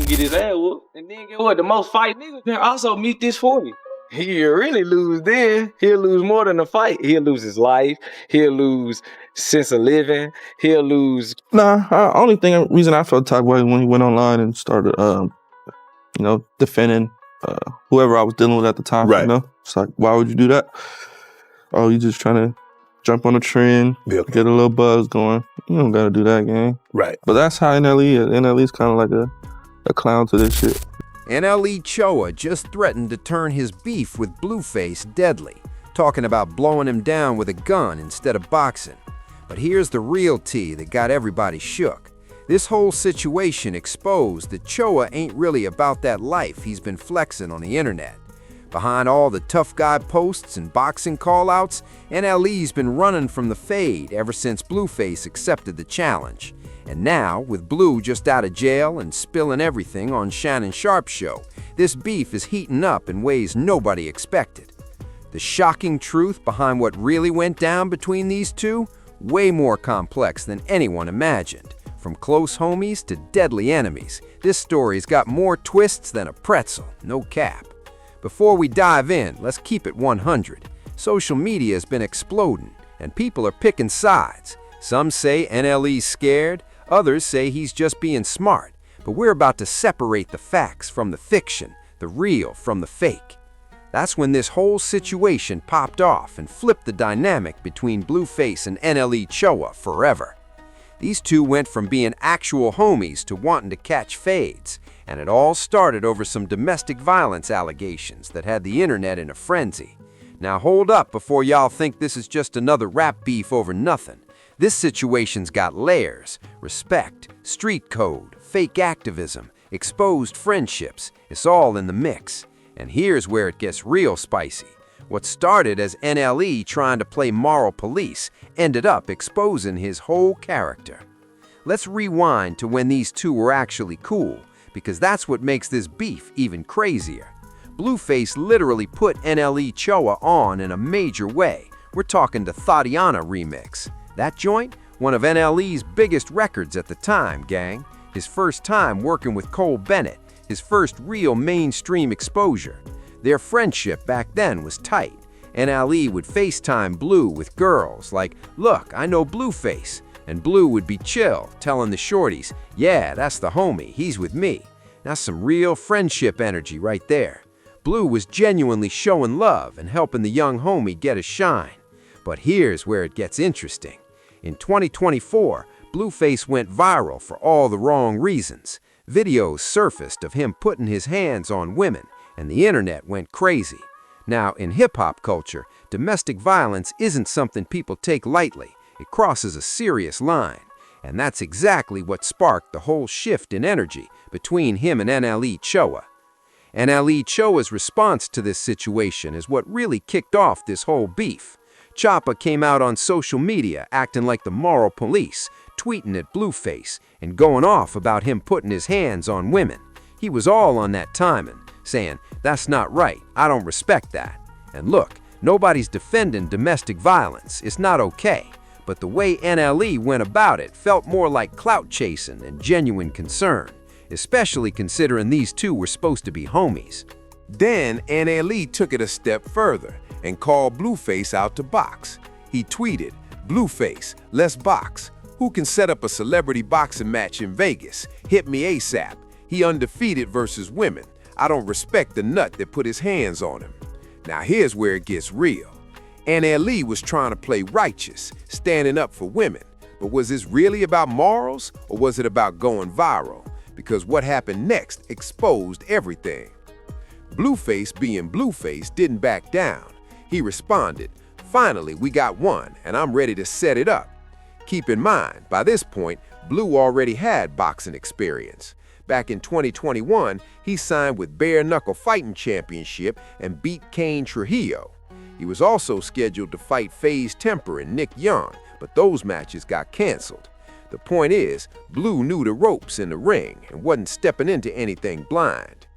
gonna get his ass whooped. And then get what? The most fight niggas can also meet this 40. He'll really lose then. He'll lose more than a fight. He'll lose his life. He'll lose sense of living. He'll lose. Reason I felt attacked was when he went online and started, defending whoever I was dealing with at the time. Right. You know, it's like, why would you do that? Oh, you just trying to jump on a trend, get a little buzz going. You don't gotta do that, gang. Right. But that's how NLE is. NLE is kind of like a clown to this shit. NLE Choppa just threatened to turn his beef with Blueface deadly, talking about blowing him down with a gun instead of boxing. But here's the real tea that got everybody shook. This whole situation exposed that Choppa ain't really about that life he's been flexing on the internet. Behind all the tough guy posts and boxing callouts, NLE's been running from the fade ever since Blueface accepted the challenge. And now, with Blue just out of jail and spilling everything on Shannon Sharpe's show, this beef is heating up in ways nobody expected. The shocking truth behind what really went down between these two, way more complex than anyone imagined. From close homies to deadly enemies, this story's got more twists than a pretzel, no cap. Before we dive in, let's keep it 100. Social media has been exploding, and people are picking sides. Some say NLE's scared, others say he's just being smart, but we're about to separate the facts from the fiction, the real from the fake. That's when this whole situation popped off and flipped the dynamic between Blueface and NLE Choppa forever. These two went from being actual homies to wanting to catch fades, and it all started over some domestic violence allegations that had the internet in a frenzy. Now hold up before y'all think this is just another rap beef over nothing. This situation's got layers: respect, street code, fake activism, exposed friendships. It's all in the mix. And here's where it gets real spicy. What started as NLE trying to play moral police ended up exposing his whole character. Let's rewind to when these two were actually cool, because that's what makes this beef even crazier. Blueface literally put NLE Choppa on in a major way. We're talking the Thotiana remix. That joint, one of NLE's biggest records at the time, gang. His first time working with Cole Bennett, his first real mainstream exposure. Their friendship back then was tight. NLE would FaceTime Blue with girls like, "Look, I know Blueface." And Blue would be chill, telling the shorties, "Yeah, that's the homie, he's with me." That's some real friendship energy right there. Blue was genuinely showing love and helping the young homie get a shine. But here's where it gets interesting. In 2024, Blueface went viral for all the wrong reasons. Videos surfaced of him putting his hands on women, and the internet went crazy. Now, in hip-hop culture, domestic violence isn't something people take lightly. It crosses a serious line. And that's exactly what sparked the whole shift in energy between him and NLE Choppa. NLE Choppa's response to this situation is what really kicked off this whole beef. Choppa came out on social media acting like the moral police, tweeting at Blueface and going off about him putting his hands on women. He was all on that timing, saying, "That's not right, I don't respect that." And look, nobody's defending domestic violence, it's not okay. But the way NLE went about it felt more like clout chasing than genuine concern, especially considering these two were supposed to be homies. Then NLE took it a step further and called Blueface out to box. He tweeted, "Blueface, let's box. Who can set up a celebrity boxing match in Vegas? Hit me ASAP. He undefeated versus women. I don't respect the nut that put his hands on him." Now here's where it gets real. NLE was trying to play righteous, standing up for women. But was this really about morals, or was it about going viral? Because what happened next exposed everything. Blueface, being Blueface, didn't back down. He responded, "Finally, we got one, and I'm ready to set it up." Keep in mind, by this point, Blue already had boxing experience. Back in 2021, he signed with Bare Knuckle Fighting Championship and beat Kane Trujillo. He was also scheduled to fight FaZe Temper and Nick Young, but those matches got canceled. The point is, Blue knew the ropes in the ring and wasn't stepping into anything blind.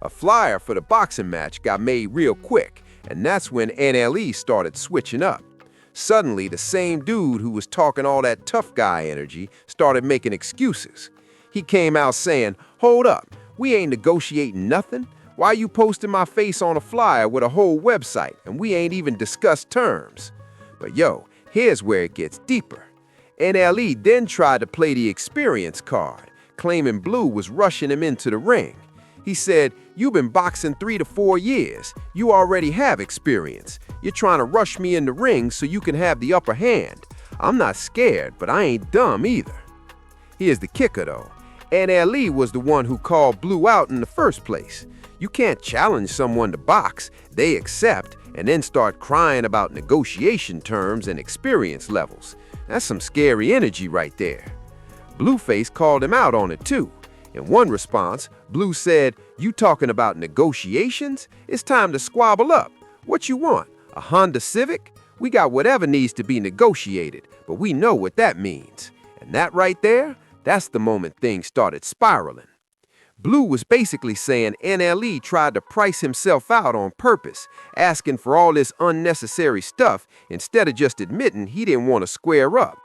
A flyer for the boxing match got made real quick, and that's when NLE started switching up. Suddenly, the same dude who was talking all that tough guy energy started making excuses. He came out saying, "Hold up, we ain't negotiating nothing. Why you posting my face on a flyer with a whole website and we ain't even discussed terms?" But yo, here's where it gets deeper. NLE then tried to play the experience card, claiming Blue was rushing him into the ring. He said, "You've been boxing 3 to 4 years. You already have experience. You're trying to rush me in the ring so you can have the upper hand. I'm not scared, but I ain't dumb either." Here's the kicker though. NLE was the one who called Blue out in the first place. You can't challenge someone to box, they accept, and then start crying about negotiation terms and experience levels. That's some scary energy right there. Blueface called him out on it too. In one response, Blue said, "You talking about negotiations? It's time to squabble up. What you want, a Honda Civic? We got whatever needs to be negotiated, but we know what that means." And that right there, that's the moment things started spiraling. Blue was basically saying NLE tried to price himself out on purpose, asking for all this unnecessary stuff instead of just admitting he didn't want to square up.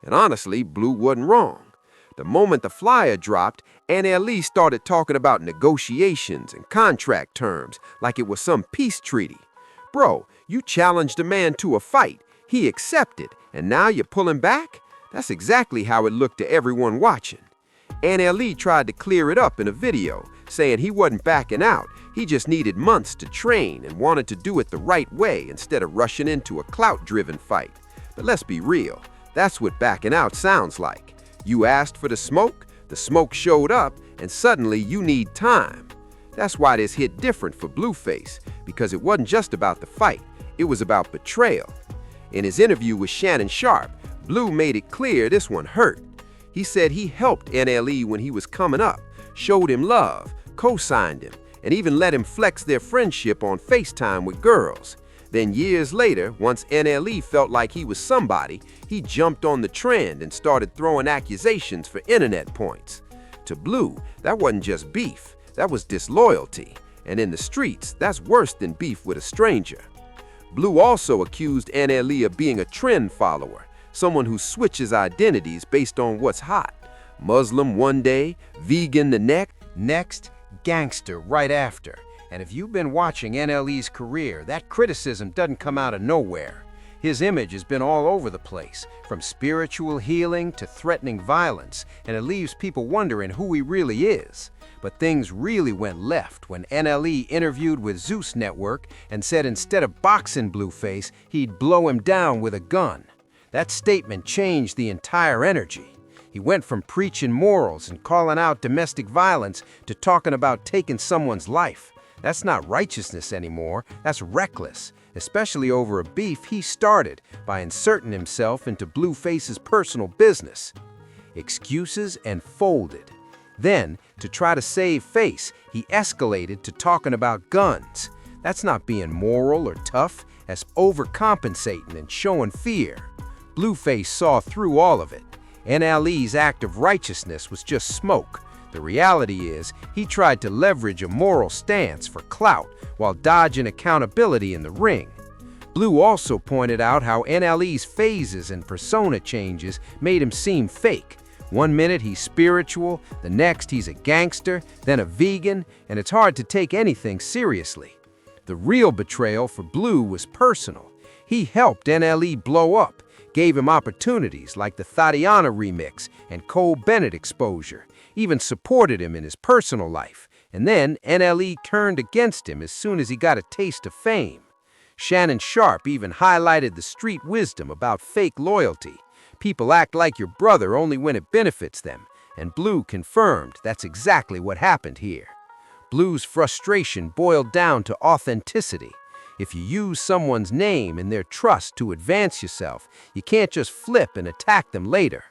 And honestly, Blue wasn't wrong. The moment the flyer dropped, NLE started talking about negotiations and contract terms like it was some peace treaty. Bro, you challenged a man to a fight, he accepted, and now you're pulling back? That's exactly how it looked to everyone watching. NLE tried to clear it up in a video, saying he wasn't backing out, he just needed months to train and wanted to do it the right way instead of rushing into a clout-driven fight. But let's be real, that's what backing out sounds like. You asked for the smoke showed up, and suddenly you need time. That's why this hit different for Blueface, because it wasn't just about the fight, it was about betrayal. In his interview with Shannon Sharp, Blue made it clear this one hurt. He said he helped NLE when he was coming up, showed him love, co-signed him, and even let him flex their friendship on FaceTime with girls. Then years later, once NLE felt like he was somebody, he jumped on the trend and started throwing accusations for internet points. To Blue, that wasn't just beef, that was disloyalty. And in the streets, that's worse than beef with a stranger. Blue also accused NLE of being a trend follower, someone who switches identities based on what's hot. Muslim one day, vegan the Next, gangster right after. And if you've been watching NLE's career, that criticism doesn't come out of nowhere. His image has been all over the place, from spiritual healing to threatening violence, and it leaves people wondering who he really is. But things really went left when NLE interviewed with Zeus Network and said instead of boxing Blueface, he'd blow him down with a gun. That statement changed the entire energy. He went from preaching morals and calling out domestic violence to talking about taking someone's life. That's not righteousness anymore, that's reckless, especially over a beef he started by inserting himself into Blueface's personal business. Excuses and folded. Then, to try to save face, he escalated to talking about guns. That's not being moral or tough, that's overcompensating and showing fear. Blueface saw through all of it. NLE's act of righteousness was just smoke. The reality is, he tried to leverage a moral stance for clout while dodging accountability in the ring. Blue also pointed out how NLE's phases and persona changes made him seem fake. One minute he's spiritual, the next he's a gangster, then a vegan, and it's hard to take anything seriously. The real betrayal for Blue was personal. He helped NLE blow up, gave him opportunities like the Tatiana remix and Cole Bennett exposure, even supported him in his personal life, and then NLE turned against him as soon as he got a taste of fame. Shannon Sharp even highlighted the street wisdom about fake loyalty. People act like your brother only when it benefits them, and Blue confirmed that's exactly what happened here. Blue's frustration boiled down to authenticity. If you use someone's name and their trust to advance yourself, you can't just flip and attack them later.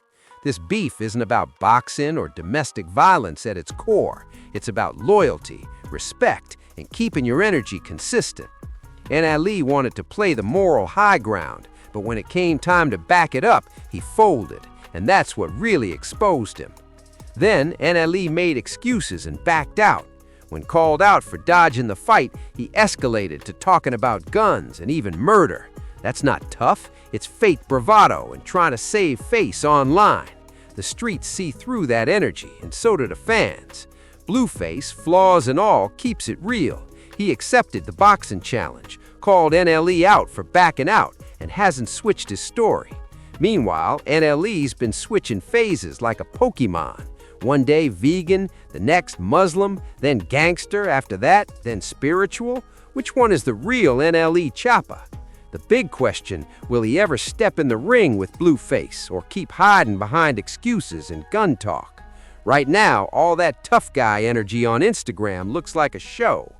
This beef isn't about boxing or domestic violence at its core. It's about loyalty, respect, and keeping your energy consistent. NLE wanted to play the moral high ground, but when it came time to back it up, he folded, and that's what really exposed him. Then NLE made excuses and backed out. When called out for dodging the fight, he escalated to talking about guns and even murder. That's not tough, it's fake bravado and trying to save face online. The streets see through that energy, and so do the fans. Blueface, flaws and all, keeps it real. He accepted the boxing challenge, called NLE out for backing out, and hasn't switched his story. Meanwhile, NLE's been switching phases like a Pokemon. One day vegan, the next Muslim, then gangster, after that, then spiritual. Which one is the real NLE Choppa? The big question, will he ever step in the ring with Blueface or keep hiding behind excuses and gun talk? Right now, all that tough guy energy on Instagram looks like a show.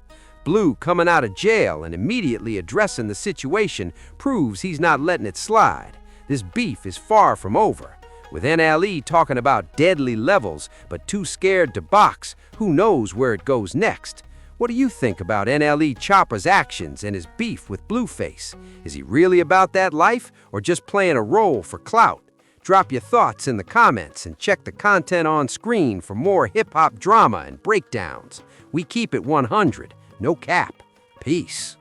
Blue coming out of jail and immediately addressing the situation proves he's not letting it slide. This beef is far from over. With NLE talking about deadly levels, but too scared to box, who knows where it goes next? What do you think about NLE Choppa's actions and his beef with Blueface? Is he really about that life or just playing a role for clout? Drop your thoughts in the comments and check the content on screen for more hip-hop drama and breakdowns. We keep it 100, no cap. Peace.